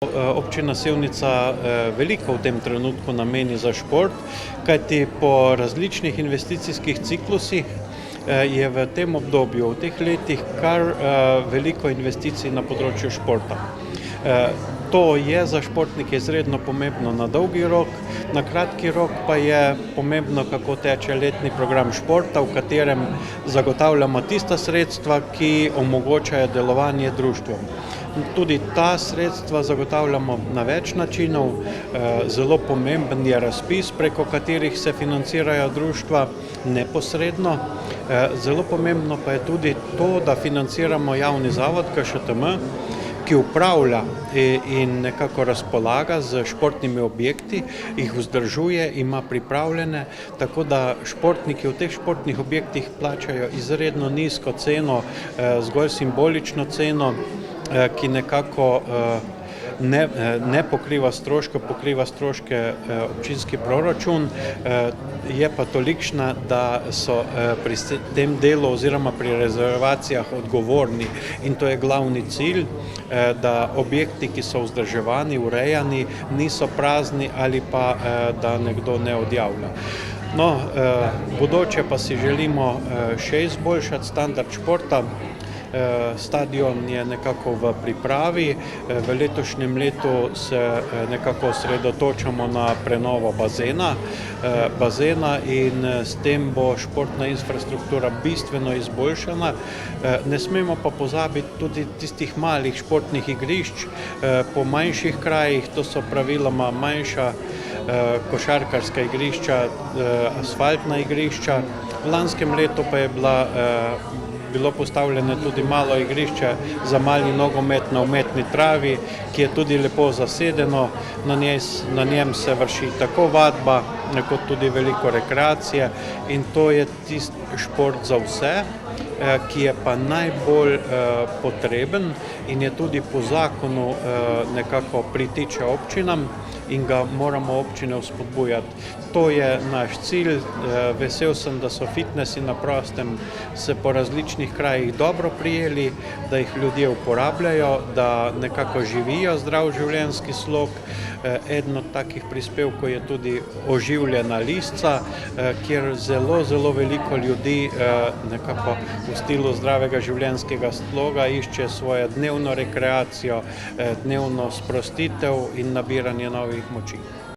Občina Sevnica veliko v tem trenutku nameni za šport, kajti po različnih investicijskih ciklusih je v tem obdobju, v teh letih kar veliko investicij na področju športa. To je za športnike izredno pomembno na dolgi rok, na kratki rok pa je pomembno, kako teče letni program športa, v katerem zagotavljamo tista sredstva, ki omogočajo delovanje društvom. Tudi ta sredstva zagotavljamo na več načinov. Zelo pomemben je razpis, preko katerih se financirajo društva neposredno. Zelo pomembno pa je tudi to, da financiramo javni zavod KŠTM, ki upravlja in nekako razpolaga z športnimi objekti, jih vzdržuje, ima pripravljene, tako da športniki v teh športnih objektih plačajo izredno nizko ceno, zgolj simbolično ceno, ki nekako ne pokriva stroškov, pokriva stroške občinski proračun, je pa tolikšna, da so pri tem delu oziroma pri rezervacijah odgovorni in to je glavni cilj, da objekti, ki so vzdrževani, urejani, niso prazni ali pa da nekdo ne odjavlja. No, bodoče pa si želimo še izboljšati standard športa. Stadion je nekako v pripravi, v letošnjem letu se nekako osredotočamo na prenovo bazena in s tem bo športna infrastruktura bistveno izboljšana. Ne smemo pa pozabiti tudi tistih malih športnih igrišč po manjših krajih, to so praviloma manjša košarkarska igrišča, asfaltna igrišča. V lanskem letu pa je bilo postavljeno tudi malo igrišče za mali nogomet na umetni travi, ki je tudi lepo zasedeno. Na njem se vrši tako vadba, kot tudi veliko rekreacije in to je tisti šport za vse, ki je pa najbolj potreben in je tudi po zakonu nekako pritiče občinam in ga moramo občine vzpodbujati. To je naš cilj. Vesel sem, da so fitnesi na prostem se po različnih krajih dobro prijeli, da jih ljudje uporabljajo, da nekako živijo zdrav življenjski slog. Eden od takih prispevkov je tudi oživljena lisca, kjer zelo veliko ljudi nekako v stilu zdravega življenjskega sloga išče svojo dnevno rekreacijo, dnevno sprostitev in nabiranje novih moči.